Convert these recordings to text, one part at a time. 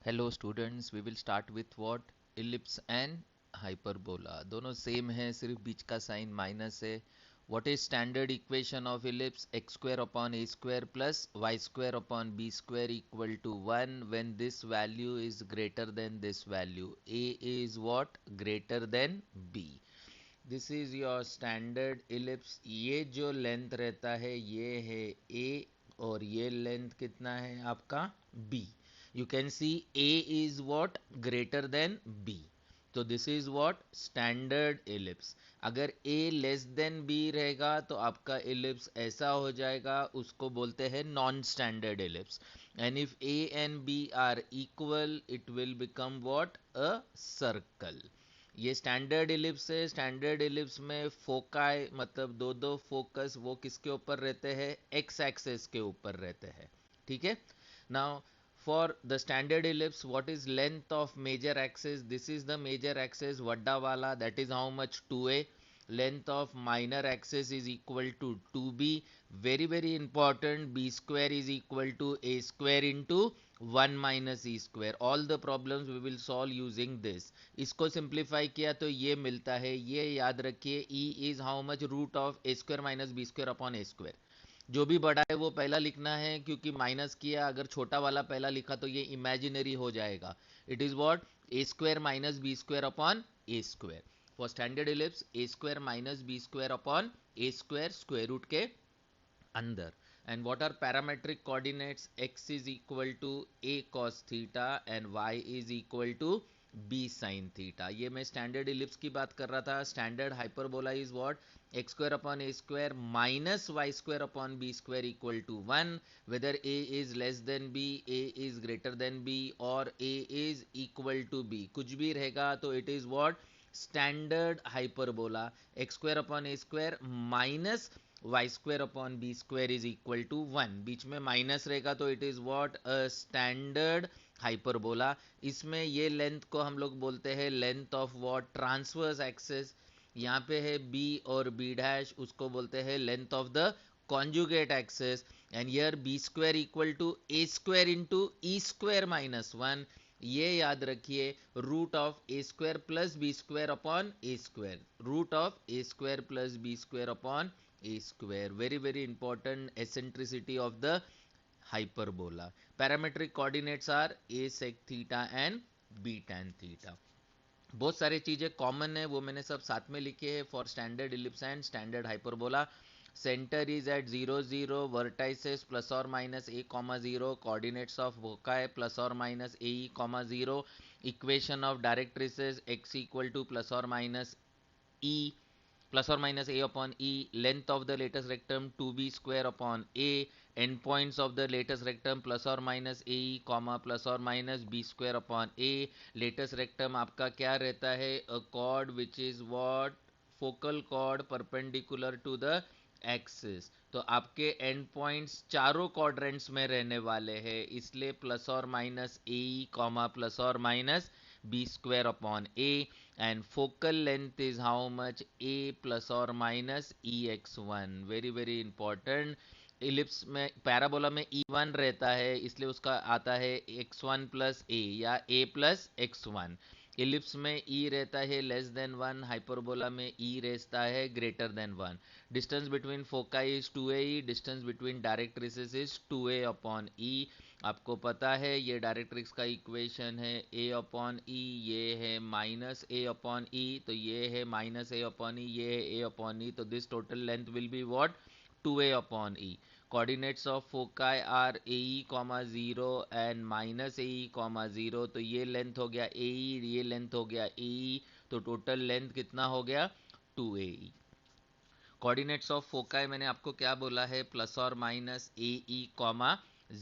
Hello students, we will start with what? Ellipse and hyperbola. दोनों same है, सिर्फ बीच का साइन माइनस है। What is standard equation of ellipse? X square upon a square plus y square upon b square equal to 1 when this value is greater than this value. A is what? Greater than b. This is your standard ellipse. ये जो length रहता है ये है ए, और ये length कितना है आपका? B. you can see A is what? Greater than B. तो this is what? Standard ellipse. अगर A लेस देन B रहेगा तो आपका इलिप्स ऐसा हो जाएगा, उसको बोलते हैं non standard ellipse. And if A and B are equal it will become what? A circle. ये स्टैंडर्ड इलिप्स है। स्टैंडर्ड इलिप्स में फोकाई मतलब दो दो फोकस वो किसके ऊपर रहते हैं? एक्स एक्सेस के ऊपर रहते हैं। ठीक है। Now for the standard ellipse, what is length of major axis? This is the major axis vadda wala, that is how much? 2a. Length of minor axis is equal to 2b. Very very important, b square is equal to a square into 1 minus e square. All the problems we will solve using this. इसको simplify किया तो ये मिलता है, ये याद रखिए, e is how much? Root of a square minus b square upon a square. जो भी बड़ा है वो पहला लिखना है, क्योंकि माइनस किया, अगर छोटा वाला पहला लिखा तो ये इमेजिनरी हो जाएगा। It is what? A square minus b square upon a square. For standard ellipse, a square minus b square upon a square, square root के अंदर। And what are parametric coordinates? x is equal to a cos theta and y is equal to b sin theta. ये मैं standard ellipse की बात कर रहा था। स्टैंडर्ड hyperbola is what? X square upon a square minus y square upon b square equal to 1, whether a is less than b, a is greater than b, और a is equal to b. कुछ भी रहेगा तो it is what? Standard hyperbola. X square upon a square minus y square upon b square is equal to 1। बीच में minus रहेगा तो it is what? A standard hyperbola. इसमें ये लेंथ को हम लोग बोलते हैं length of what? Transverse axis. यहाँ पे है b और b डैश, उसको बोलते हैं length of the conjugate axis. And here b square equal to a square into e square minus 1। ये याद रखिए, root of a square plus b square upon a square, root of a square plus b square upon a square. Very very important eccentricity of the hyperbola. Parametric coordinates are a sec theta and b tan theta. बहुत सारे चीजें common है, वो मैंने सब साथ में लिखे हैं for standard ellipse and standard hyperbola. Centre is at 0 0, vertices plus और minus a comma 0, coordinates of foci plus और minus a comma 0, equation of directrices x equal to plus और minus e, plus or minus a upon e, length of the latest rectum 2b square upon a, endpoints of the latest rectum plus or minus a comma plus or minus b square upon a। latest rectum आपका क्या रहता है? a chord which is what? focal chord perpendicular to the axis. तो आपके and points चारों quadrants में रहने वाले हैं, इसलिए प्लस और माइनस ए कॉमा प्लस और minus b square upon a. And focal length is how much? A plus और minus e x one. Very very important. Ellipse में पैराबोला में ई वन रहता है, इसलिए उसका आता है एक्स वन प्लस ए या ए प्लस एक्स वन। इलिप्स में ई रहता है लेस देन वन, हाइपरबोला में ई रहता है greater than one. Distance between foci is 2a, distance between directrices is 2a upon e. आपको पता है ये डायरेक्ट्रिक्स का इक्वेशन है a अपॉन ई, ये है माइनस a अपॉन ई, तो ये है माइनस a अपॉन ई, ये है a अपॉन ई, तो this total length will be what? 2a upon e. Coordinates of foci are ae comma 0 and minus ae comma 0, तो ये लेंथ हो गया ae, ये लेंथ हो गया ae, तो टोटल लेंथ कितना हो गया? 2ae। कोऑर्डिनेट्स ऑफ फोकाई मैंने आपको क्या बोला है? प्लस और माइनस ए ई कॉमा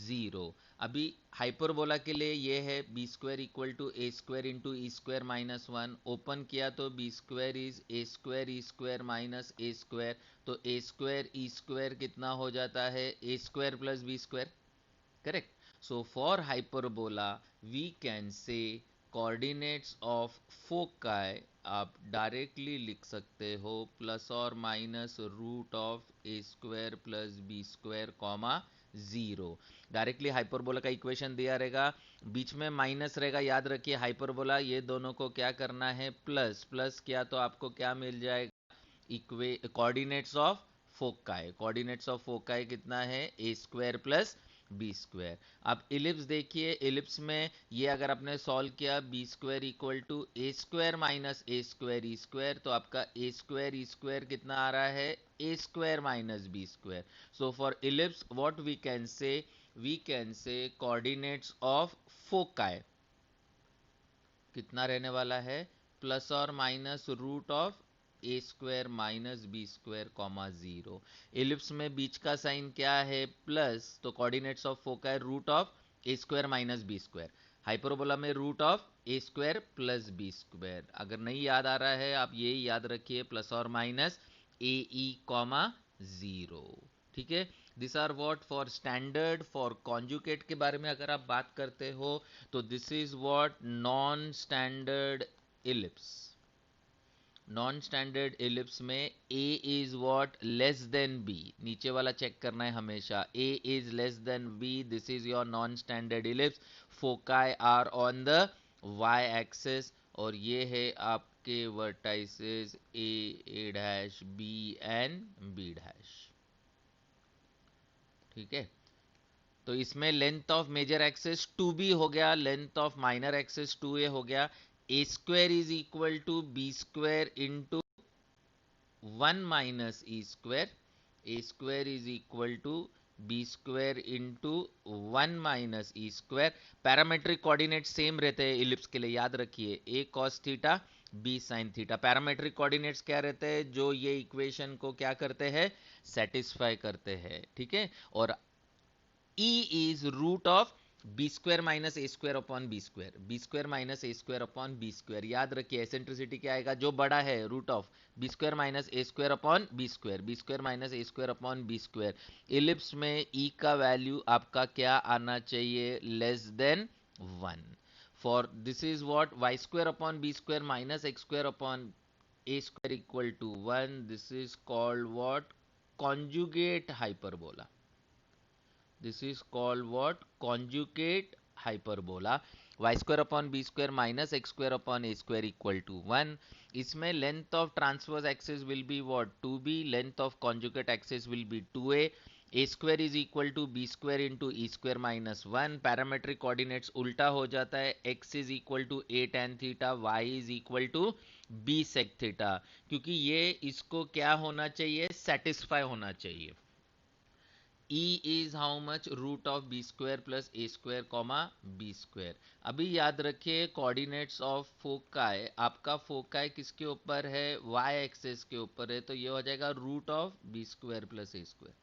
0। अभी हाइपरबोला के लिए ये है b square equal to a square into e square minus 1। Open किया तो b square is a square e square minus a square, तो ए स्क्वायर ई स्क्वायर कितना हो जाता है? A square plus b square. Correct. So for hyperbola we can say coordinates of foci आप directly लिख सकते हो प्लस और minus root of a square plus b square comma 0। Directly hyperbola का इक्वेशन दिया रहेगा, बीच में माइनस रहेगा, याद रखिए हाइपरबोला ये दोनों को क्या करना है, प्लस प्लस किया तो आपको क्या मिल जाएगा, इक्वे coordinates of foci. Coordinates of foci कितना है, a square plus b square. अब इलिप्स देखिए, इलिप्स में ये अगर आपने सॉल्व किया, b square equal to a square minus a square e square, तो आपका ए स्क्वायर ई स्क्वायर कितना आ रहा है, a square minus b square. So for ellipse what we can say coordinates of foci कितना रहने वाला है, प्लस और minus root of a square minus b square comma 0। Ellipse में बीच का साइन क्या है, प्लस, तो coordinates of foci root of a square minus b square. Hyperbola में root of a square plus b square. अगर नहीं याद आ रहा है आप ये याद रखिए, प्लस और माइनस ए ई कॉमा 0। ठीक है, this are what for standard. For conjugate के बारे में अगर आप बात करते हो तो this is what non standard ellipse. Non standard ellipse में a is what less than b, नीचे वाला चेक करना है हमेशा, a is less than b, this is your non standard ellipse. Foci are on the y axis, और ये है आपके vertices a dash b and b dash. ठीक है, तो इसमें length of major axis 2b हो गया, length of minor axis 2a हो गया। A square is equal to b square into 1 minus e square, a square is equal to b square into 1 minus e square. Parametric coordinate same रहते हैं ellipse के लिए, याद रखिए, a cos theta b sine theta. Parametric coordinates क्या रहते हैं, जो ये इक्वेशन को क्या करते हैं, सेटिस्फाई करते हैं। ठीक है, और E is root of b square minus a square upon b square, b square minus a square upon b square. याद रखिए एसेंट्रिसिटी क्या आएगा, जो बड़ा है, root of b square minus a square upon b square, b square minus a square upon b square. Ellipse में e का value आपका क्या आना चाहिए, less than 1। For this is what y square upon b square minus x square upon a square equal to 1, this is called what, conjugate hyperbola. This is called what, conjugate hyperbola। y square upon b square minus x square upon a square equal to 1। इसमें length of transverse axis will be what, 2b, length of conjugate axis will be 2a। a square is equal to b square into e square minus 1। Parametric coordinates उल्टा हो जाता है, x is equal to a tan theta, y is equal to b sec theta, क्योंकि ये इसको क्या होना चाहिए, सेटिस्फाई होना चाहिए। E is how much, root of b square plus a square comma b square. अभी याद रखिए कोऑर्डिनेट्स ऑफ फोकाई, आपका फोकाई किसके ऊपर है, y एक्सिस के ऊपर है, तो ये हो जाएगा root of b square plus a square.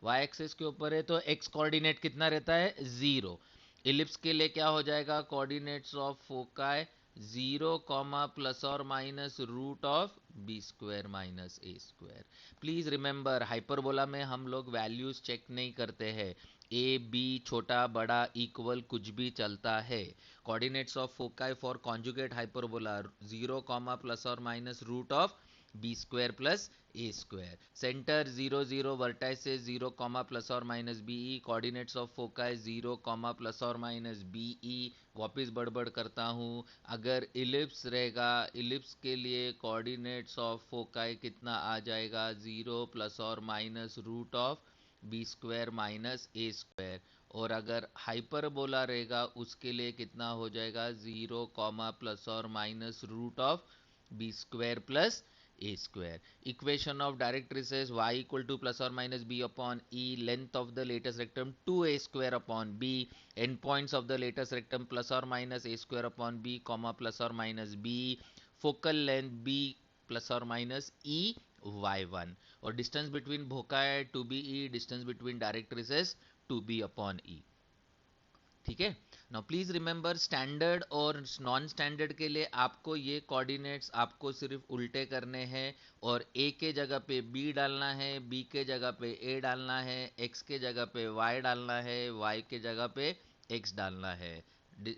y axis के ऊपर है तो x कोऑर्डिनेट कितना रहता है, 0। इलिप्स के लिए क्या हो जाएगा, coordinates of foci 0 comma plus और minus root of b square minus a square. Please remember hyperbola में हम लोग वैल्यूज चेक नहीं करते हैं, ए बी छोटा बड़ा इक्वल कुछ भी चलता है। Coordinates of foci for conjugate hyperbola 0 comma plus और minus root of b square plus a square. Centre 0 0, vertices 0 comma plus और minus b e. Coordinates of foci 0 comma plus और minus b e. वापिस बड़बड़ करता हूँ, अगर ellipse रहेगा, ellipse के लिए कोऑर्डिनेट्स ऑफ फोकाई कितना आ जाएगा, 0 प्लस और minus root of b square minus a square. और अगर हाइपरबोला रहेगा उसके लिए कितना हो जाएगा, 0 कॉमा प्लस और minus root of b square plus a square। Equation of directrices y equal to plus or minus b upon e, length of the latest rectum 2a square upon b, endpoints of the latest rectum plus or minus a square upon b, comma plus or minus b, focal length b plus or minus e y1, और distance between foci 2be, distance between directrices 2b upon e। ठीक है, now please remember standard और non standard के लिए आपको ये coordinates आपको सिर्फ उल्टे करने हैं, और a के जगह पे b डालना है, b के जगह पे a डालना है, x के जगह पे y डालना है, y के जगह पे x डालना है।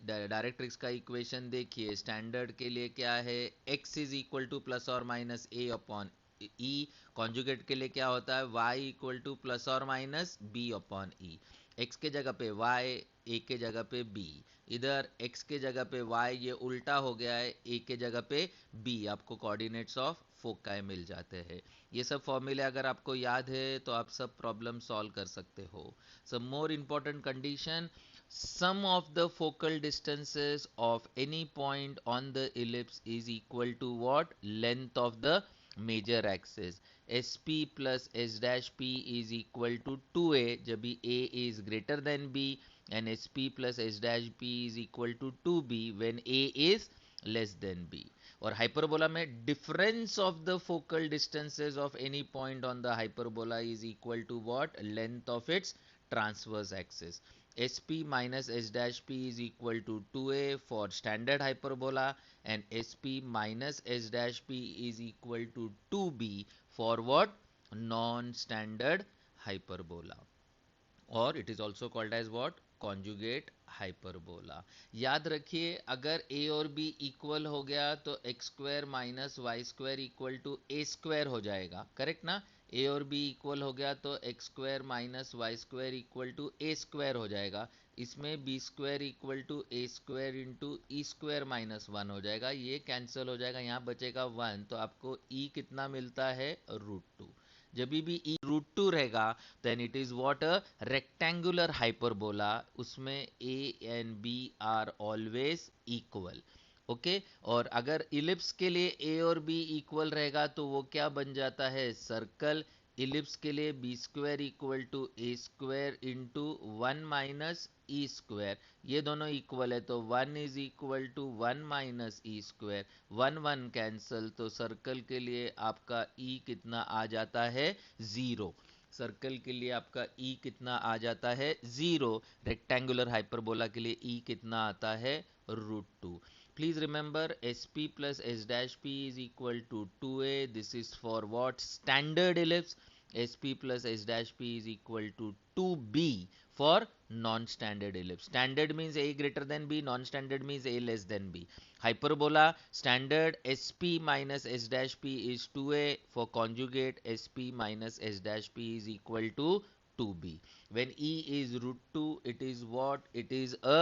डायरेक्ट्रिक्स का इक्वेशन देखिए, स्टैंडर्ड के लिए क्या है, x is equal to plus और minus a upon e conjugate के लिए क्या होता है, y इक्वल टू प्लस और minus b upon e. x के जगह पे y, a के जगह पे b, इधर x के जगह पे y, ये उल्टा हो गया है, a के जगह पे b, आपको कोऑर्डिनेट्स ऑफ फोकाई मिल जाते हैं। ये सब फॉर्मूले अगर आपको याद है तो आप सब प्रॉब्लम सॉल्व कर सकते हो। Some more important condition, sum of the focal distances of any point on the ellipse is equal to what, length of the major axis। sp plus s dash p is equal to 2a जब भी a is greater than b, and sp plus s dash p is equal to 2b when a is less than b। और hyperbola में difference of the focal distances of any point on the hyperbola is equal to what, length of its transverse axis. sp minus s dash p is equal to 2a for standard hyperbola, and sp minus s dash p is equal to 2b for what, non-standard hyperbola, और it is also called as what, conjugate hyperbola. याद रखिए अगर a और b equal हो गया तो x square minus y square equal to a square हो जाएगा, करेक्ट ना। a और b इक्वल हो गया तो x square minus y square equal to a square हो जाएगा। इसमें b square equal to a square into e square minus one हो जाएगा, ये कैंसिल हो जाएगा, यहाँ बचेगा वन, तो आपको e कितना मिलता है, √2। जब भी e √2 रहेगा then it is what, a rectangular hyperbola, उसमें a and b are always equal. Okay, और अगर इलिप्स के लिए a और b इक्वल रहेगा तो वो क्या बन जाता है, सर्कल। इलिप्स के लिए b square equal to a square into one minus e square, ये दोनों इक्वल है तो one is equal to one minus e square, one one cancel, तो सर्कल के लिए आपका ई कितना आ जाता है, ज़ीरो। सर्कल के लिए आपका ई कितना आ जाता है, ज़ीरो। रेक्टेंगुलर हाइपरबोला के लिए ई कितना आता है, √2। Please remember sp plus s dash p is equal to 2a. This is for what, standard ellipse. sp plus s dash p is equal to 2b for non-standard ellipse. Standard means a greater than b, non-standard means a less than b. Hyperbola, standard sp minus s dash p is 2a, for conjugate sp minus s dash p is equal to 2b. When e is √2, it is what, it is a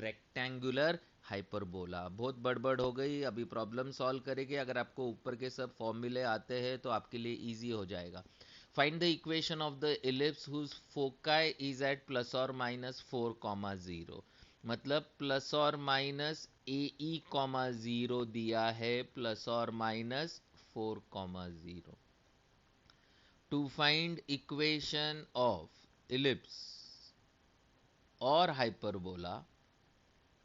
rectangular hyperbola. बहुत बड़बड़ हो गई, अभी problem solve करेंगे। अगर आपको ऊपर के सब फॉर्मूले आते हैं तो आपके लिए इजी हो जाएगा। Find the equation of the ellipse whose foci is at plus और माइनस 4,0, मतलब प्लस और माइनस ए ई कॉमा 0 दिया है, प्लस और minus 4,0। To find equation of ellipse और हाइपरबोला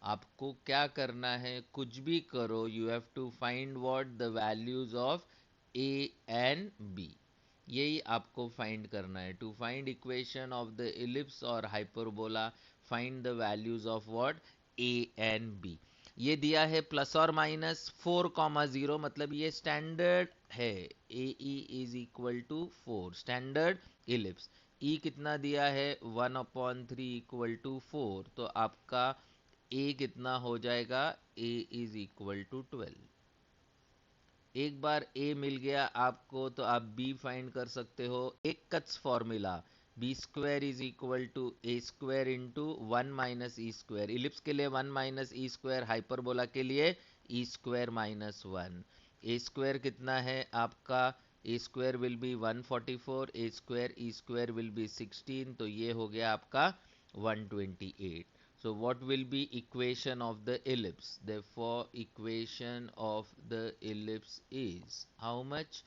आपको क्या करना है, कुछ भी करो, you have to find what, the values of a and b, यही आपको फाइंड करना है। To find equation of the ellipse और hyperbola, find the values of what, a and b. ये दिया है प्लस और माइनस 4,0, मतलब ये स्टैंडर्ड है, a e is equal to 4, standard ellipse. E कितना दिया है, 1/3 इक्वल टू 4, तो आपका ए कितना हो जाएगा, ए इज इक्वल टू 12। एक बार ए मिल गया आपको तो आप बी फाइंड कर सकते हो, एक cuts formula, b square is equal to a square into one minus e square. Ellipse के लिए one minus e square, hyperbola के लिए e square minus one. A square कितना है आपका, a square will be 144, a square e square will be 16, तो ये हो गया आपका 128। So what will be equation of the ellipse? Therefore, equation of the ellipse is how much?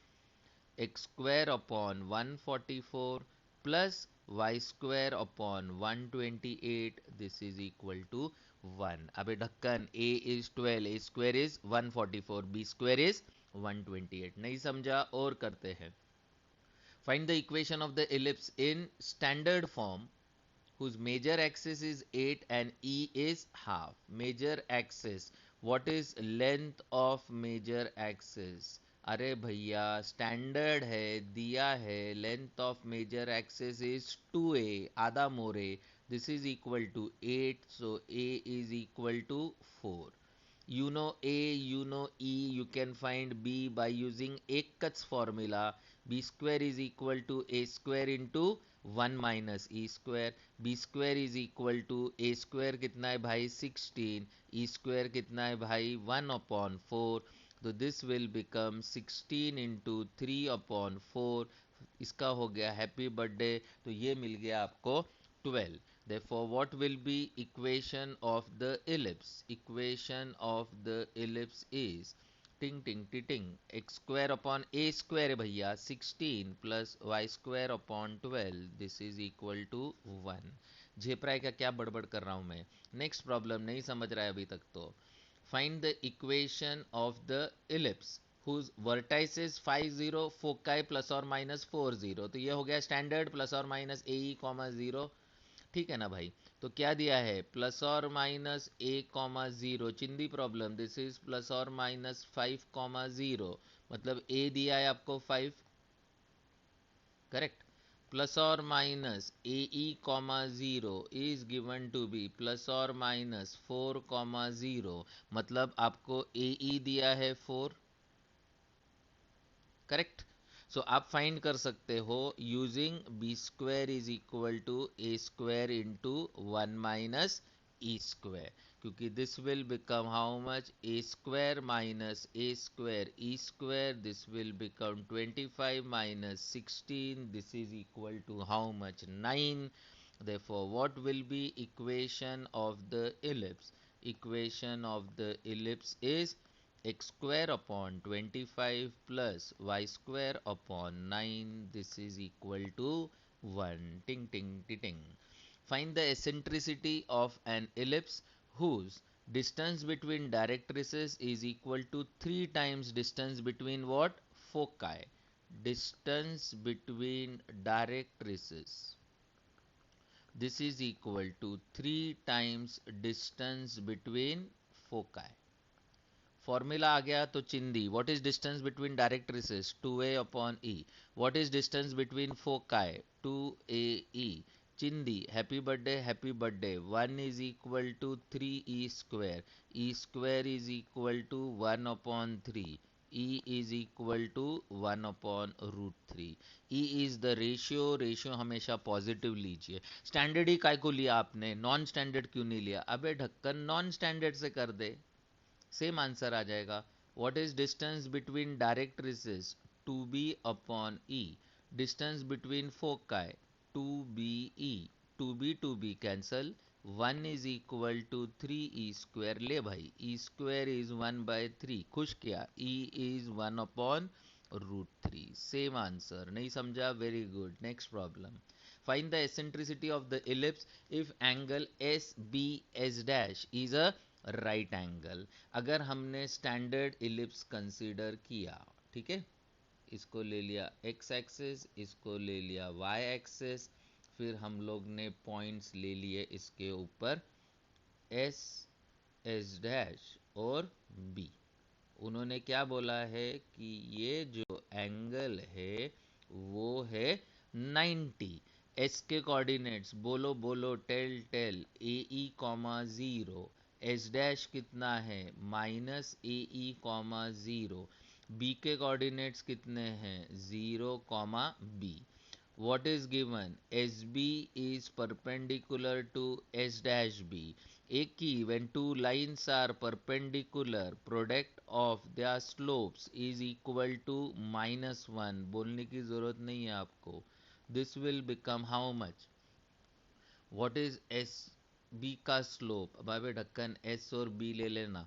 X square upon 144 plus y square upon 128. This is equal to 1. अबे ढक्कन, a is 12, a square is 144, b square is 128. नहीं समझा, और करते हैं। Find the equation of the ellipse in standard form whose major axis is 8 and e is half. Major axis, what is length of major axis? अरे भैया standard है, दिया है, length of major axis is 2a, आधा मोरे, this is equal to 8, so a is equal to 4। You know A, you know E, you can find B by using Ekat's formula. B square is equal to A square into 1 minus E square. B square is equal to A square कितना है भाई 16, E square कितना है भाई 1 upon 4. तो this will become 16 into 3 upon 4. इसका हो गया हैप्पी बर्थडे, तो ये मिल गया आपको 12. Therefore, what will be equation of the ellipse? Equation of the ellipse is ting ting ting ting x square upon a square है भैया 16 plus y square upon 12. This is equal to 1. झेप रहा है क्या बड़बड़ कर रहा हूँ मैं? नेक्स्ट प्रॉब्लम नहीं समझ रहा है अभी तक तो. Find the equation of the ellipse whose vertices 50 foci plus or minus 40. तो ये हो गया स्टैंडर्ड प्लस और माइनस ए ई कॉमा 0. ठीक है ना भाई? तो क्या दिया है प्लस और माइनस ए कॉमा 0. चिंदी प्रॉब्लम, दिस इज प्लस और माइनस 5 कॉमा 0. मतलब ए दिया है आपको 5, करेक्ट. प्लस और minus a e comma 0 is given to b plus और माइनस 4 कॉमा 0. मतलब आपको ए ई दिया है 4, करेक्ट. सो आप फाइंड कर सकते हो using b square is equal to a square into 1 minus e square, क्योंकि this will become how much a square minus a square e square. This will become 25 minus 16. This is equal to how much 9. Therefore, what will be equation of the ellipse? Equation of the ellipse is x square upon 25 plus y square upon 9. This is equal to 1. Ting ting ting ting. Find the eccentricity of an ellipse whose distance between directrices is equal to 3 times distance between what? Foci. Distance between directrices. This is equal to 3 times distance between foci. Formula आ गया तो चिंदी. What is distance between directrices? 2a upon e. What is distance between foci? 2ae. चिंदी happy birthday happy birthday. 1 is equal to 3e square. E square is equal to 1 upon 3. E is equal to 1 upon root 3. E is the ratio. Ratio हमेशा positive लीजिए. Standard ही काय को लिया आपने, non standard क्यों नहीं लिया? अबे ढक्कन नॉन स्टैंडर्ड से कर दे, सेम आंसर आ जाएगा. What is distance between directrices? 2b upon e. Distance between foci? 2be. 2b cancel. 1 is equal to 3e square. ले भाई, e स्क्वायर इज 1 बाय 3. खुश किया. e is 1 upon root 3. Same answer. नहीं समझा? Very good. Next problem. Find the eccentricity of the ellipse if angle SBS dash is a right angle. अगर हमने standard ellipse consider किया, ठीक है, इसको ले लिया एक्स एक्सिस, इसको ले लिया वाई एक्सिस, फिर हम लोग ने पॉइंट्स ले लिए इसके ऊपर एस, एस डैश और बी. उन्होंने क्या बोला है कि ये जो एंगल है वो है 90. एस के कोऑर्डिनेट्स बोलो बोलो, tell tell. A e comma 0. S dash कितना है? Minus a e comma 0. B के कोऑर्डिनेट्स कितने हैं? 0 comma b. What is given? SB is perpendicular to S dash B. एक ही, when two lines are perpendicular, product of their slopes is equal to -1. बोलने की जरूरत नहीं है आपको. This will become how much? What is SB का slope? भाई ढक्कन S और B ले लेना.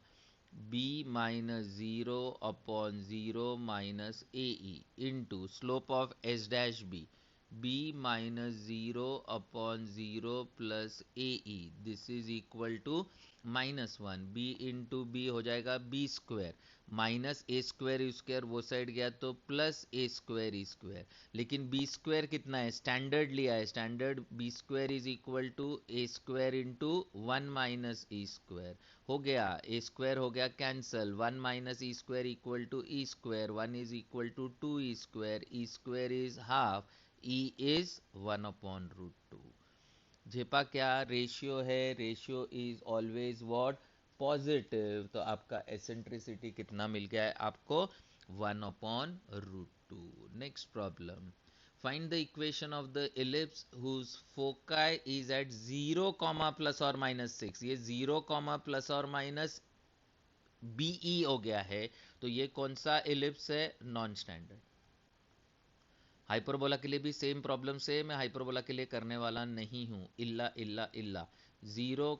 B minus 0 upon 0 minus AE into slope of S dash B. B minus 0 upon 0 plus AE. This is equal to -1. B into B हो जाएगा B square. Minus a square square वो side गया तो plus a square square. लेकिन b square कितना है? Standard लिया है. Standard b square is equal to a square into 1 minus e square. हो गया, ए स्क्वायर हो गया cancel. 1 minus e square equal to e square. 1 is equal to 2 e square. E square is half. E is 1 upon root 2. झेपा क्या? Ratio है. Ratio is always what? Positive, तो आपका eccentricity कितना मिल गया है आपको? 1/√2। Next problem, find the equation of the ellipse whose foci is at 0 plus or minus 6। ये 0 plus or minus BE हो गया है, तो ये कौन सा एलिप्स है? Non standard. हाइपरबोला के लिए भी सेम प्रॉब्लम से मैं हाइपरबोला के लिए करने वाला नहीं हूं। इल्ला इल्ला इल्ला 0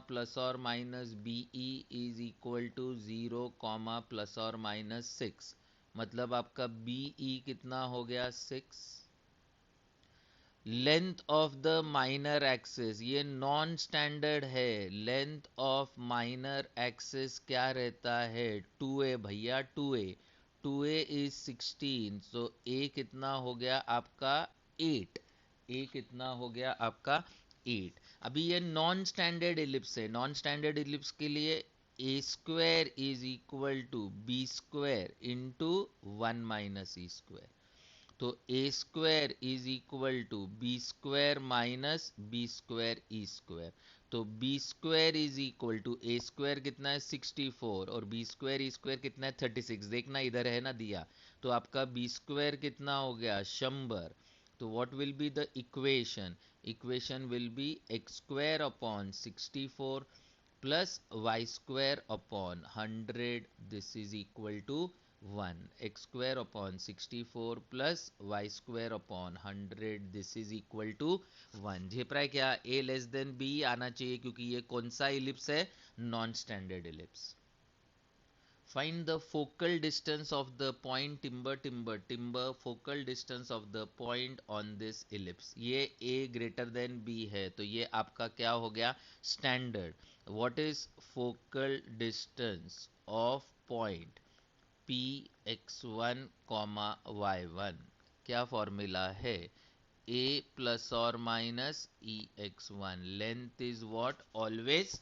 प्लस और minus BE is equal to 0 plus और माइनस 6, मतलब आपका BE कितना हो गया? 6। Length of the minor axis, ये नॉन स्टैंडर्ड है। लेंथ ऑफ माइनर एक्सिस क्या रहता है? 2a भैया, 2a। 2a is 16, so a कितना हो गया आपका? 8। a कितना हो गया आपका? 8। अभी ये नॉन स्टैंडर्ड इलिप्स है। नॉन स्टैंडर्ड इलिप्स के लिए a square is equal to b square into 1 minus e square. तो a square is equal to b square minus b square e square. तो b square is equal to a square कितना है? 64, और B square e square कितना है? 36। देखना इधर है ना दिया, तो आपका बी स्क्वायर कितना हो गया? 100। तो what will be the equation? Equation will be x square upon 64 plus y square upon 100, this is equal to 1। X square upon 64 plus y square upon 100, this is equal to 1। झेप रहा है क्या? ए less than B आना चाहिए, क्योंकि ये कौन सा इलिप्स है? Non standard ellipse. Find the focal distance of the point timber focal distance of the point on this ellipse। ये a greater than b है, तो ये आपका क्या हो गया? Standard. What is focal distance of point Px1, y1? क्या formula है? a प्लस और minus ex1। Length is what? Always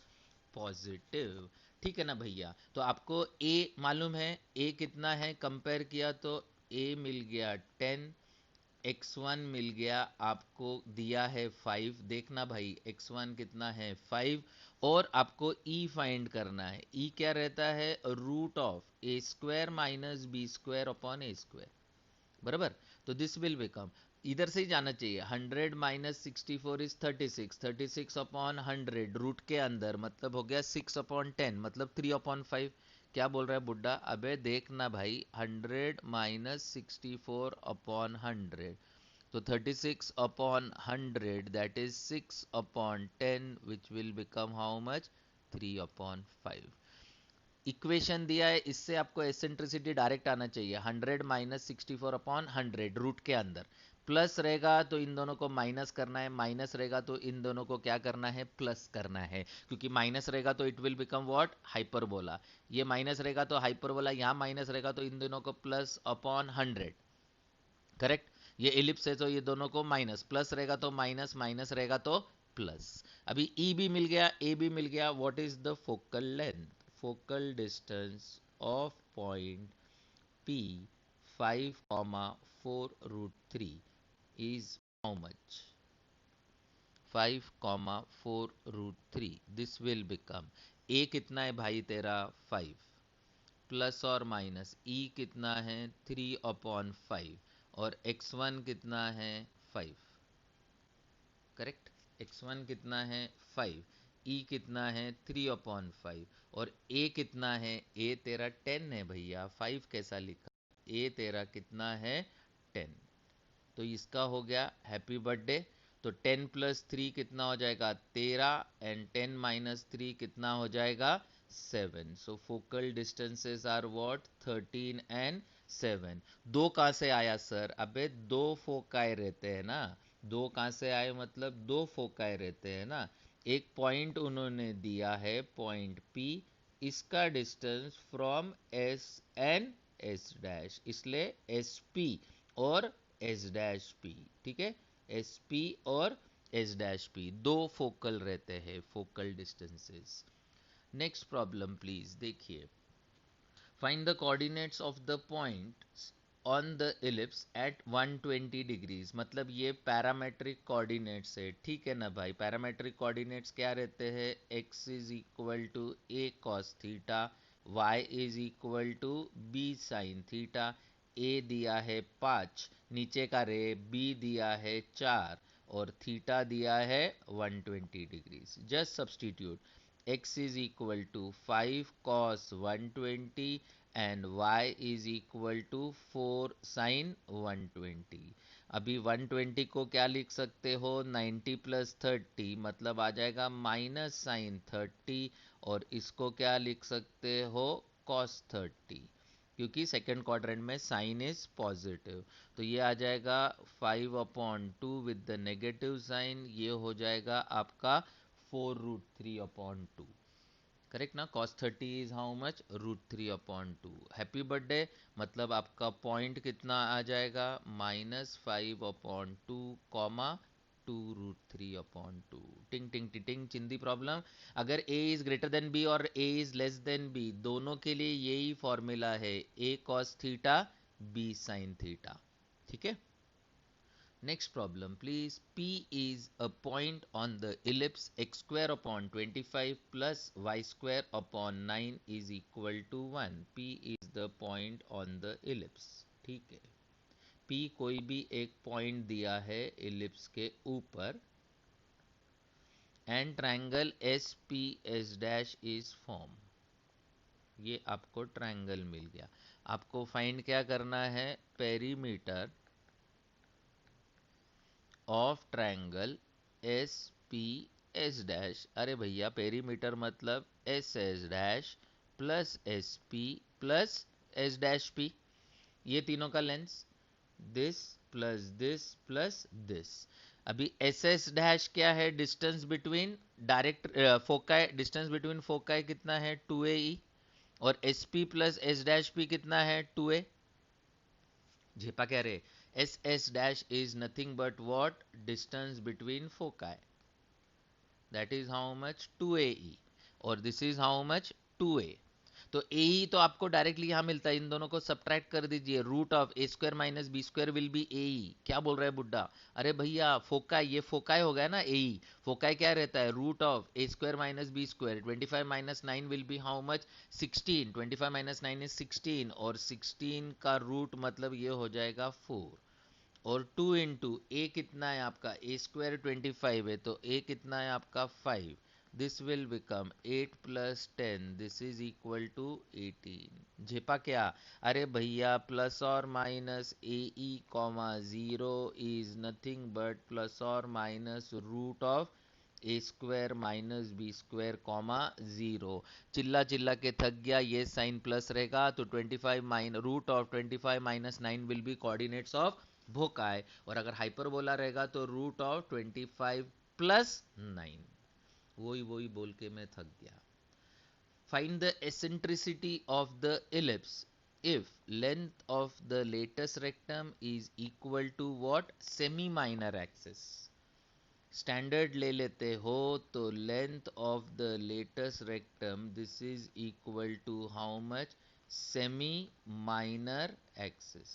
positive. ठीक है ना भैया? तो आपको a मालूम है, a कितना है? कंपेयर किया तो a मिल गया 10, x1 मिल गया आपको, दिया है 5। देखना भाई, x1 कितना है? 5। और आपको e फाइंड करना है। e क्या रहता है? Root of a square minus b square upon a square, बराबर। तो दिस विल बिकम, इधर से ही जाना चाहिए, 100 माइनस 64 इज 36। 36 अपॉन 100 रूट के अंदर, मतलब हो गया 6 अपॉन 10, मतलब 3 अपॉन 5। क्या बोल रहा है बुड्ढा? अबे देखना भाई, 100 माइनस 64 अपॉन 100, तो 36 upon 100, that is 6 upon 10, which will become how much? 3 upon 5। Equation दिया है, इससे आपको एसेंट्रिसिटी डायरेक्ट आना चाहिए। 100 माइनस 64 अपॉन 100 रूट के अंदर, प्लस रहेगा तो इन दोनों को माइनस करना है, माइनस रहेगा तो इन दोनों को क्या करना है? प्लस करना है, क्योंकि माइनस रहेगा तो it will become what? Hyperbola. ये माइनस रहेगा तो हाइपरबोला, यहाँ माइनस रहेगा तो इन दोनों को प्लस अपॉन 100, करेक्ट। ये एलिप्स है तो ये दोनों को माइनस, प्लस रहेगा तो माइनस, माइनस रहेगा तो प्लस। अभी ई भी मिल गया, ए भी मिल गया। What is the focal length? Focal distance of point P 5,4√3 is how much? 5,4√3, this will become, a कितना है भाई तेरा? 5, प्लस और माइनस e कितना है? 3 अपॉन 5, और x1 कितना है? 5, करेक्ट। x1 कितना है? 5। e कितना है? 3 अपॉन 5, और a कितना है? a तेरा 10 है भैया, 5 कैसा लिखा? a तेरा कितना है? 10। तो इसका हो गया हैप्पी बर्थडे। तो 10 प्लस 3 कितना हो जाएगा? 13, एंड 10 माइनस 3 कितना हो जाएगा? 7। So focal distances are what? 13 and 7। दो कहाँ से आया सर? अबे दो फोकाई रहते हैं ना। दो कहाँ से आए? मतलब दो फोकाई रहते हैं ना। एक पॉइंट उन्होंने दिया है, पॉइंट P, इसका distance from S and S dash, इसलिए SP और एस डैश पी। ठीक है, एस पी और एस डैश पी दो फोकल रहते हैं, focal distances. Next problem please देखिए, find the coordinates of the points on the ellipse at 120 degrees, मतलब ये पैरामेट्रिक कोऑर्डिनेट्स है, ठीक है ना भाई। पैरामेट्रिक कोऑर्डिनेट्स क्या रहते हैं, x is equal to a cos theta, y is equal to b sin theta. a दिया है 5, नीचे का रे b दिया है 4 और थीटा दिया है 120 degrees. Just substitute, x is equal to 5 cos 120 and y is equal to 4 sin 120। अभी 120 को क्या लिख सकते हो, 90 प्लस 30, मतलब आ जाएगा माइनस साइन 30, और इसको क्या लिख सकते हो, cos 30, क्योंकि सेकेंड क्वाड्रेंट में साइन इज पॉजिटिव। तो ये आ जाएगा 5/2 विद द नेगेटिव साइन, ये हो जाएगा आपका 4√3/2। करेक्ट ना, cos 30 is how much, √3/2। Happy birthday, मतलब आपका पॉइंट कितना आ जाएगा, -5/2 कॉमा 2√3/2। टिंग टिंग टिंग चिंदी प्रॉब्लम। अगर a is greater then b और a is less than b, दोनों के लिए यही फॉर्मूला है, a cos theta b sin theta, ठीक है। Next problem please. P is a point on the ellipse x square upon 25 plus y square upon 9 is equal to 1. P is the point on the ellipse. ठीक है, P कोई भी एक point दिया है ellipse के ऊपर and triangle S P S dash is form. ये आपको ट्रायंगल मिल गया। आपको फाइंड क्या करना है, perimeter of triangle S P S dash. अरे भैया पेरीमीटर मतलब S S dash plus S P plus S dash P, ये तीनों का लेंस, दिस प्लस दिस। अभी एस एस डैश क्या है, distance between direct foci, distance between foci कितना है 2AE, और S P plus S dash P कितना है 2A। झेपा क्या रे, S S dash is nothing but what, distance between foci, that is how much 2AE, और this is how much 2A। तो AE तो आपको डायरेक्टली यहां मिलता है, इन दोनों को सब्ट्रैक्ट कर दीजिए, root of a square minus b square will be AE। क्या बोल रहा है बुड्ढा, अरे भैया फोकाई, ये फोकाई हो गया ना AE। फोकाई क्या रहता है, root of a square minus b square, 25 minus 9 will be how much 16, 25 minus 9 is 16, और 16 का रूट मतलब ये हो जाएगा 4, और 2 इंटू ए कितना है आपका, ए स्क्वायर 25 है तो ए कितना है आपका 5, this will become 8 plus 10, this is equal to 18। झेपा क्या, अरे भैया प्लस और minus a e comma 0 is nothing but plus और minus root of a square minus b square comma 0। चिल्ला चिल्ला के थक गया, ये साइन प्लस रहेगा तो 25 minus root of 25 minus 9 will be coordinates of भोकाय, और अगर हाइपरबोला रहेगा तो रूट ऑफ 25 प्लस 9। वही वही बोल के मैं थक गया। Find the eccentricity of the ellipse if length of the latest rectum is equal to what, semi minor axis। Standard ले लेते हो तो length of the latus rectum, this is equal to how much, semi minor axis.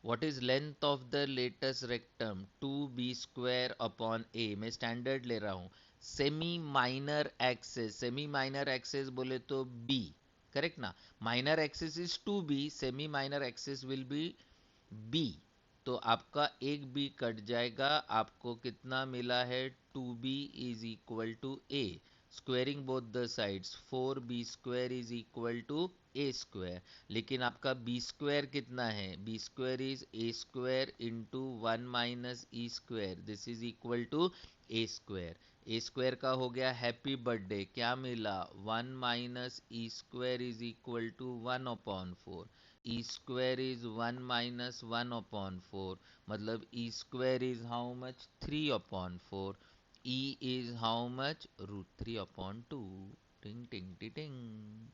What is length of the latus rectum, 2b square upon a। मैं standard ले रहा हूं, semi minor axis, semi minor axis बोले तो b, correct ना। Minor axis is 2b, semi minor axis will be b, तो आपका एक बी कट जाएगा, आपको कितना मिला है 2b is equal to a। Squaring both the sides, 4b square is equal to a square, लेकिन आपका b स्क्वायर कितना है, b square is a square into 1 minus e square, this is equal to a square. A square का हो गया happy birthday, क्या मिला 1 minus e square is equal to 1/4। ई स्क्वायर इज 1 माइनस 1/4, मतलब e square is how much 3/4, e is how much √3/2। टिंग टिंग टिंग।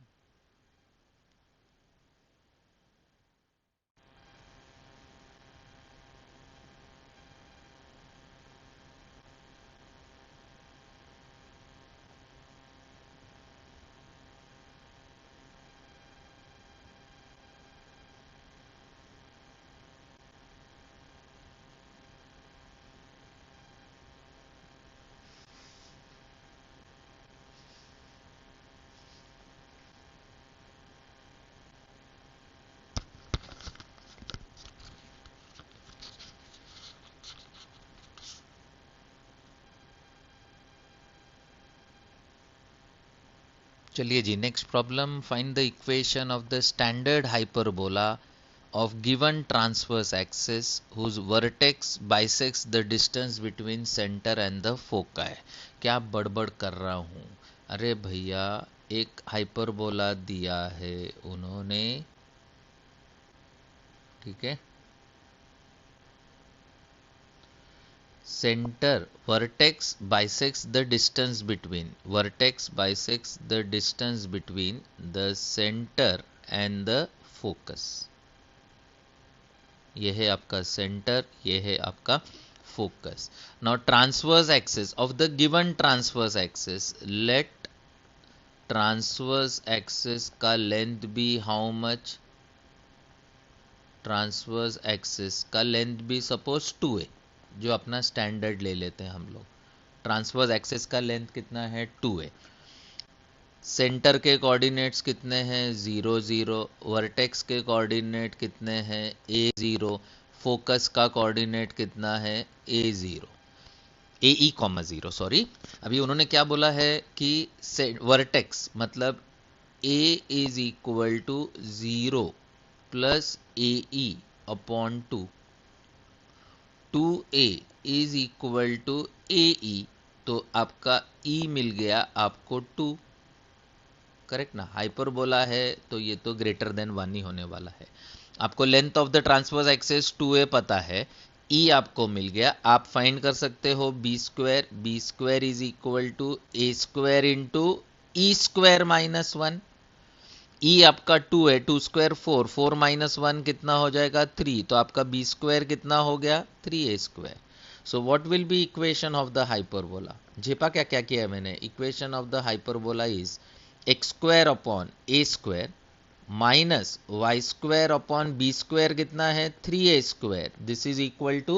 चलिए जी, next problem, find the equation of the standard hyperbola of given transverse axis whose vertex bisects the distance between center and the foci। क्या बड़बड़ कर रहा हूँ? अरे भैया, एक हाइपरबोला दिया है उन्होंने, ठीक है, centre vertex bisects the distance between, vertex bisects the distance between the center and the focus। ये है आपका सेंटर, ये है आपका focus. Now transverse axis of the given transverse axis, let transverse axis का length be how much? Transverse axis का length भी suppose 2a, जो अपना स्टैंडर्ड ले लेते हैं हम लोग। ट्रांसवर्स एक्सिस का लेंथ कितना है? 2a। सेंटर के कोऑर्डिनेट्स कितने हैं? 0 0। वर्टेक्स के कोऑर्डिनेट कितने हैं? a0। फोकस का कोऑर्डिनेट कितना है? a0, ae comma 0, sorry. अभी उन्होंने क्या बोला है कि वर्टेक्स मतलब a is equal to 0 plus ae upon 2, 2a is equal to ae, तो आपका e मिल गया आपको 2, करेक्ट ना? हाइपरबोला है तो ये तो ग्रेटर देन 1 ही होने वाला है। आपको length of the transverse axis 2a पता है, e आपको मिल गया। आप फाइंड कर सकते हो b square is equal to a square into e square minus 1। e आपका 2 है, 2 स्क्वायर 4, 4 माइनस 1 कितना हो जाएगा? 3, तो आपका बी स्क्वायर कितना हो गया? 3a square. So what will be equation of the hyperbola? झेपा क्या क्या किया है मैंने? Equation of the hyperbola is x square upon a square minus y square upon b square कितना है? 3a square. This is equal to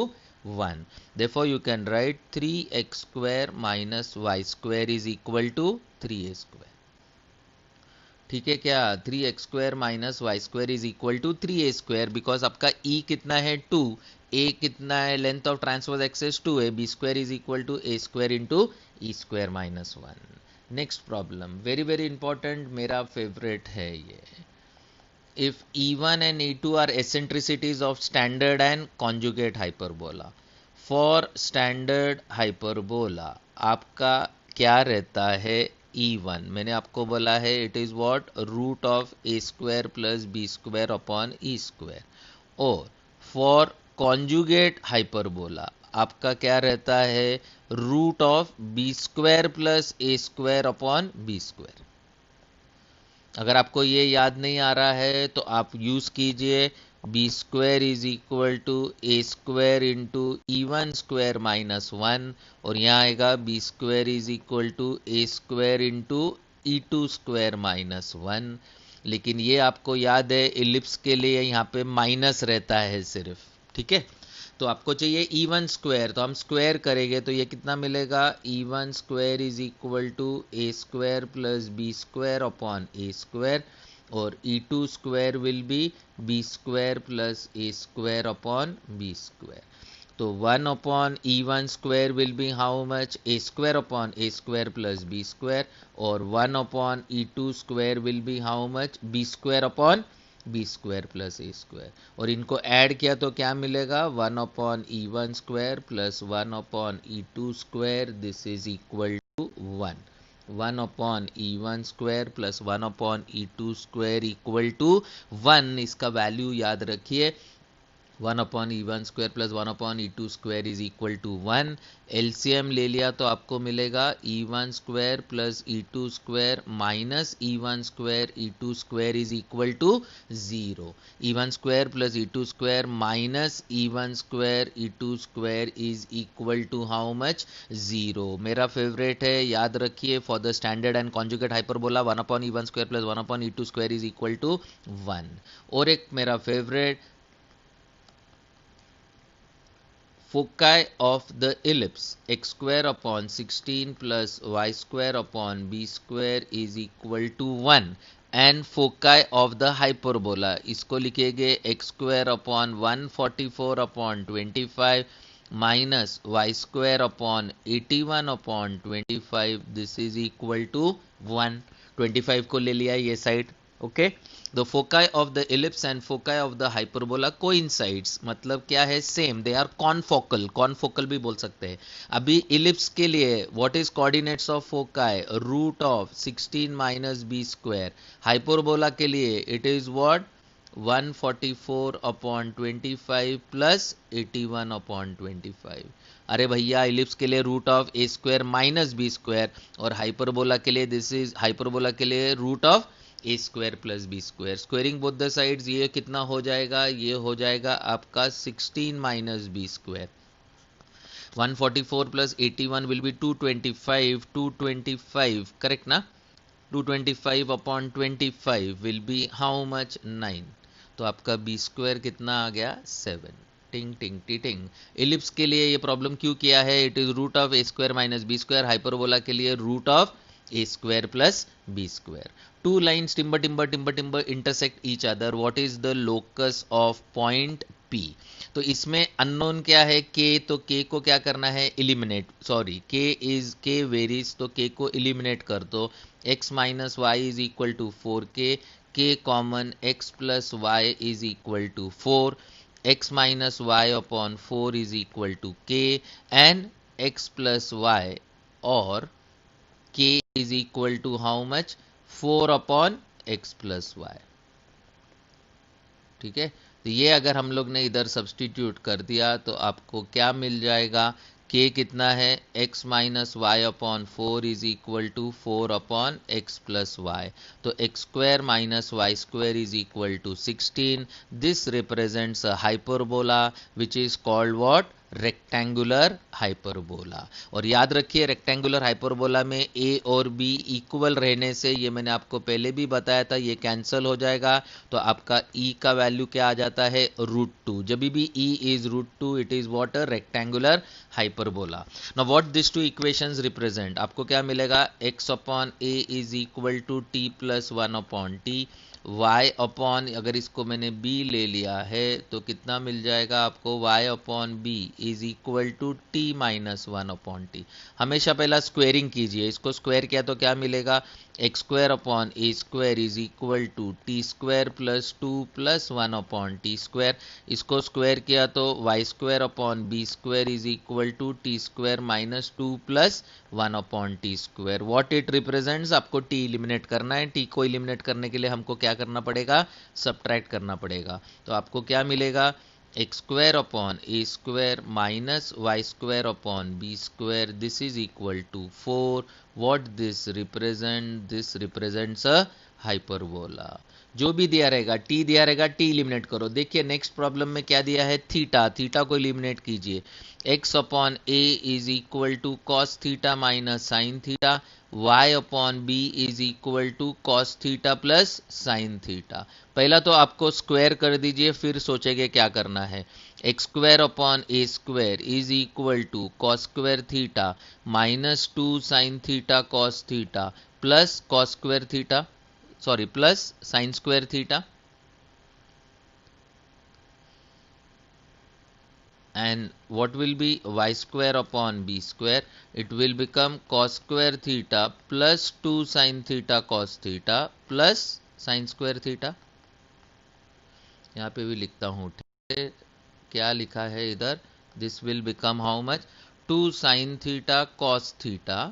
1। Therefore you can write 3x square minus y square is equal to 3a square. ठीक है क्या? 3x square minus y square is equal to 3a square, because आपका e कितना है? 2, a कितना है? Length of transverse axis 2 है, b square is equal to a square into e square minus 1। Next problem, very very important, मेरा favourite है ये। If E1 and E2 are eccentricities of standard and conjugate hyperbola, for standard hyperbola आपका क्या रहता है? E1 मैंने आपको बोला है it is what? Root of a square plus b square upon e square. और फॉर कॉन्जुगेट हाइपरबोला आपका क्या रहता है? Root of b square plus a square upon b square. अगर आपको ये याद नहीं आ रहा है तो आप यूज कीजिए b square is equal to a square into E1 square minus 1, और यहाँ आएगा b square is equal to a square into E2 square minus 1। लेकिन ये आपको याद है इलिप्स के लिए यहाँ पे माइनस रहता है सिर्फ, ठीक है? तो आपको चाहिए E1 स्क्वायर, तो हम स्क्वायर करेंगे तो ये कितना मिलेगा? E1 square is equal to a square plus b square upon a square, और E2 square will be b square plus a square upon b square. तो 1 upon E1 square will be how much? A square upon a square plus b square, और 1 upon E2 square will be how much? B square upon b square plus a square. और इनको add किया तो क्या मिलेगा? 1 upon E1 square plus 1 upon E2 square, this is equal to 1। 1 upon E1 square plus 1 upon E2 square equal to 1। इसका value याद रखिए, 1 upon E1 square plus 1 upon E2 square is equal to 1। LCM ले लिया तो आपको मिलेगा E1 square plus E2 square minus E1 square E2 square is equal to 0। E1 square plus E2 square minus E1 square E2 square is equal to how much? 0। मेरा favourite है, याद रखिए, for the standard and conjugate hyperbola 1 upon E1 square plus 1 upon E2 square is equal to 1। और एक मेरा favourite, foci of the ellipse x square upon 16 plus y square upon b square is equal to 1, and foci of the hyperbola इसको लिखेंगे x square upon 144 upon 25 minus y square upon 81 upon 25, this is equal to 1। 25 को ले लिया ये side, okay. The foci of the ellipse and foci of the hyperbola coincides, मतलब क्या है, same, they are कॉनफोकल, कॉनफोकल भी बोल सकते हैं। अभी इलिप्स के लिए what is coordinates of foci, root of 16 minus b square. Hyperbola के लिए it is what, 144 upon 25 plus 81 upon 25। अरे भैया इलिप्स के लिए root of a square minus b square, और हाइपरबोला के लिए दिस इज, हाइपरबोला के लिए root of a square plus b square. Squaring both the sides, ये कितना हो जाएगा, ये हो जाएगा आपका 16 minus b square. 144 plus 81 will be 225, 225 correct ना, 225 upon 25 will be how much, 9। तो आपका बी स्क्वायर कितना आ गया, 7। टिंग टिंग टी टिंग। इलिप्स के लिए ये प्रॉब्लम क्यों किया है, it is root of a square minus b square. Hyperbola के लिए root of a square plus b square. Two lines timber timber timber timber intersect each other, what is the locus of point p. तो इसमें unknown क्या है, के, तो के को क्या करना है, इलिमिनेट, सॉरी के वेरीज, तो के को इलिमिनेट कर दो। x minus y is equal to 4k common, x plus y is equal to 4, x minus y upon 4 is equal to k, and x plus y और k is equal to how much, 4 upon x plus y. ठीक है, तो ये अगर हम लोग ने इधर सब्सटीट्यूट कर दिया तो आपको क्या मिल जाएगा, k कितना है, x minus y upon 4 is equal to 4 upon x plus y. तो x square minus y square is equal to 16। This represents a hyperbola which is called what, rectangular hyperbola. और याद रखिए रेक्टेंगुलर हाइपरबोला में a और b equal रहने से, ये मैंने आपको पहले भी बताया था, ये कैंसिल हो जाएगा, तो आपका e का वैल्यू क्या आ जाता है, √2। जब भी e is √2 it is what, a rectangular hyperbola. Now what this two equations represent, आपको क्या मिलेगा, x अपॉन a is equal to t plus 1 upon t, y upon, अगर इसको मैंने b ले लिया है तो कितना मिल जाएगा आपको, y upon b is equal to t minus 1 upon t। हमेशा पहला स्क्वेयरिंग कीजिए, इसको स्क्वायर किया तो क्या मिलेगा, x square upon a square is equal to t square plus 2 plus 1 upon t square. इसको स्क्वायर किया तो y square upon b square is equal to t square minus 2 plus 1 upon t square. What it represents, आपको t eliminate करना है, T को eliminate करने के लिए हमको क्या करना पड़ेगा, सब्ट्रैक्ट करना पड़ेगा। तो आपको क्या मिलेगा, x square upon a square minus y square upon b square, this is equal to 4। What this represent, this represents a hyperbola. जो भी दिया रहेगा, टी दिया रहेगा, टी इलिमिनेट करो। देखिए नेक्स्ट प्रॉब्लम में क्या दिया है, थीटा, थीटा को इलिमिनेट कीजिए। X upon a is equal to cos theta minus sine theta, y upon b is equal to cos theta plus sine theta. पहला तो आपको स्क्वायर कर दीजिए, फिर सोचेंगे क्या करना है। X square upon a square is equal to cos square theta minus 2 sine theta cos theta plus cos square theta, sorry plus sine square theta, and what will be y square upon b square, it will become cos square theta plus 2 sin theta cos theta plus sin square theta। यहाँ पे भी लिखता हूँ, ठीक है, क्या लिखा है इधर, this will become how much, 2 sin theta cos theta,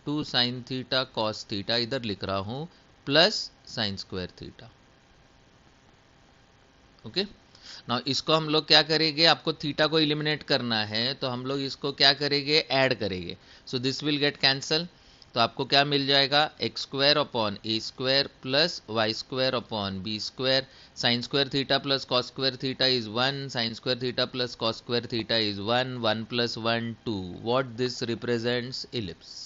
2 sin theta cos theta इधर लिख रहा हूँ, plus sin square theta। Okay, now इसको हम लोग क्या करेंगे, आपको थीटा को इलिमिनेट करना है तो हम लोग इसको क्या करेंगे, ऐड करेंगे। So this will get cancel, तो आपको क्या मिल जाएगा, x square upon a square plus y square upon b square, sine square theta plus cos square theta is 1, sine square theta plus cos square theta is 1, 1 plus 1 2। What this represents, ellipse.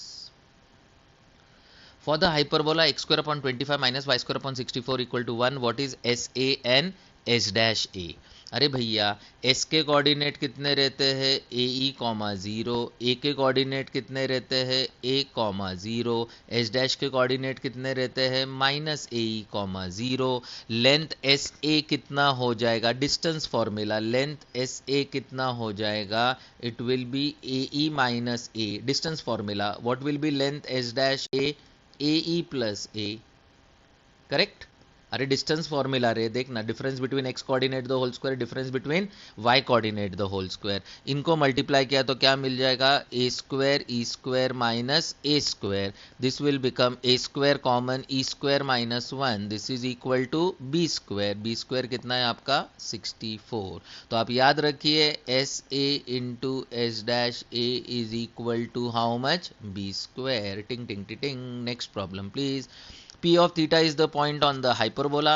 For the hyperbola x square upon 25 minus y square upon 64 equal to 1, what is SA and S dash A? अरे भैया s के coordinate कितने रहते हैं, ए e comma 0, ए के coordinate कितने रहते हैं, a कॉमा 0, एस डैश के कोऑर्डिनेट कितने रहते हैं, minus a e comma 0। Length S A कितना हो जाएगा, distance formula, length S A कितना हो जाएगा, it will be a e minus a, distance formula, what will be length S dash A, AE plus A, correct. अरे distance formula रे, देखना difference between x coordinate the whole square, difference between y coordinate the whole square, इनको multiply किया तो क्या मिल जाएगा, a square e square minus a square, this will become a square common e square minus 1, this is equal to b square कितना है आपका 64। तो आप याद रखिए S A into S dash A is equal to how much, b square. टिंग टिंग टिंग टिंग, next problem please. P of theta is the point on the hyperbola.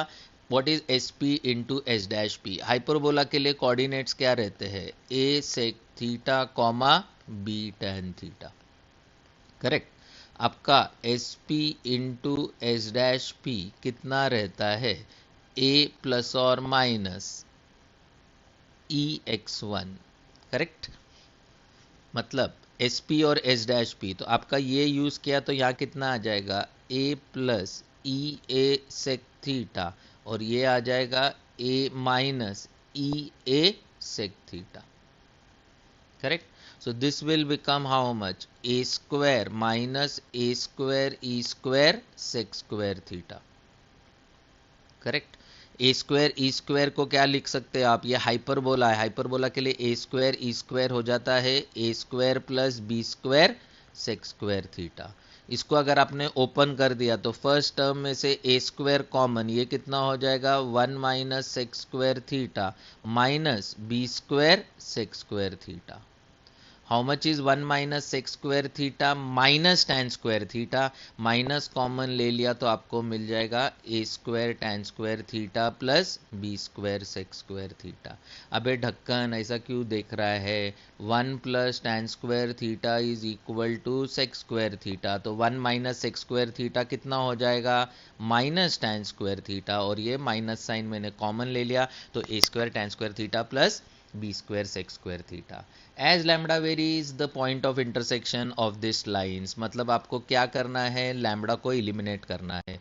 What is SP into S dash P? Hyperbola के लिए coordinates क्या रहते हैं, A sec theta comma B tan theta, correct. आपका SP into S dash P कितना रहता है, A plus और माइनस EX1, करेक्ट। मतलब SP और S डैश P, तो आपका ये यूज किया तो यहाँ कितना आ जाएगा, A plus e a sec theta, और ये आ जाएगा A minus e a sec theta, correct. So this will become how much, A square minus A square e square sec square theta, correct. A square e square को क्या लिख सकते हैं आप, ये हाइपरबोला है, हाइपरबोला के लिए ए स्क्वायर ई स्क्वायर हो जाता है a square plus b square sec square theta. इसको अगर आपने ओपन कर दिया तो फर्स्ट टर्म में से ए स्क्वायर कॉमन, ये कितना हो जाएगा 1 minus sec square theta minus b square sec square theta. How much is 1 minus sec square theta minus tan square theta, minus common ले लिया तो आपको मिल जाएगा a square tan square theta plus b square sec square theta. अबे ढक्कन ऐसा क्यों देख रहा है, 1 plus tan square theta is equal to sec square theta, तो 1 माइनस सेक स्क्वायर थीटा कितना हो जाएगा, माइनस टैन स्क्वायर थीटा, और ये माइनस साइन मैंने कॉमन ले लिया तो a square tan square theta plus b square sec square theta. As lambda varies the point of intersection of this lines, मतलब आपको क्या करना है, लैम्बडा को इलिमिनेट करना है।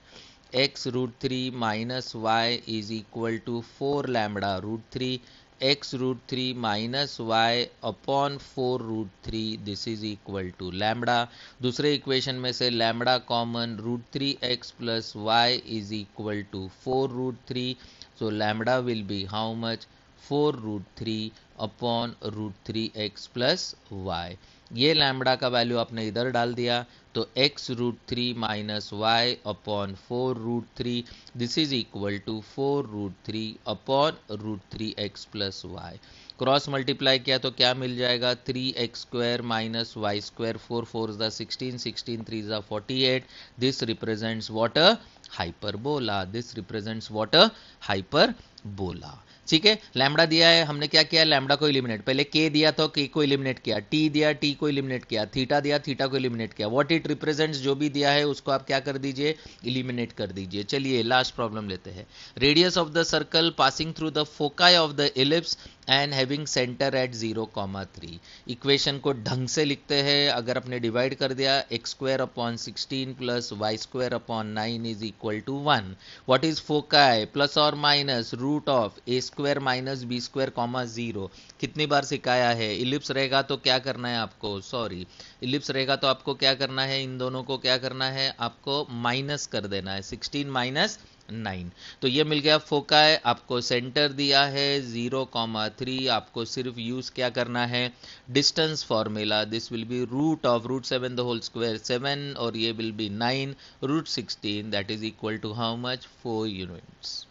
X root three minus y is equal to 4 lambda root three, x root three minus y upon 4 root three, this is equal to lambda. दूसरे equation में से lambda common, root three x plus y is equal to 4 root three, so lambda will be how much, 4 root three upon root three x plus y. ये lambda का value आपने इधर डाल दिया तो x root three minus y upon 4 root three, this is equal to 4 root three upon root three x plus y. Cross multiply किया तो क्या मिल जाएगा, 3x square minus y square, 4 4 ज़ा 16, 16 3 ज़ा 48, this represents what a hyperbola, this represents what a hyperbola. ठीक है, lambda दिया है, हमने क्या किया, लैम्बडा को इलिमिनेट, पहले के दिया तो के को इलिमिनेट किया, टी दिया टी को इलिमिनेट किया, थीटा दिया थीटा को इलिमिनेट किया, व्हाट इट रिप्रेजेंट्स जो भी दिया है उसको आप क्या कर दीजिए, इलिमिनेट कर दीजिए। चलिए लास्ट प्रॉब्लम लेते हैं। Radius of the circle passing through the foci of the ellipse and having centre at 0,3। Equation को ढंग से लिखते हैं, अगर अपने डिवाइड कर दिया x square upon 16 plus y square upon 9 is equal to 1। What is foci, plus और minus root of a square minus b square comma 0। कितनी बार सिखाया है, इलिप्स रहेगा तो क्या करना है आपको, सॉरी इलिप्स रहेगा तो आपको क्या करना है, इन दोनों को क्या करना है, आपको माइनस कर देना है, 16 माइनस 9। तो ये मिल गया फोकाई, आपको सेंटर दिया है 0,3, आपको सिर्फ यूज क्या करना है, distance formula, this will be root of root 7 the whole square 7, और ये will be 9 root 16, that is equal to how much, 4 units.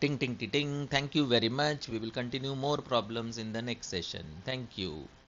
Ting ting ting ting. Thank you very much. We will continue more problems in the next session. Thank you.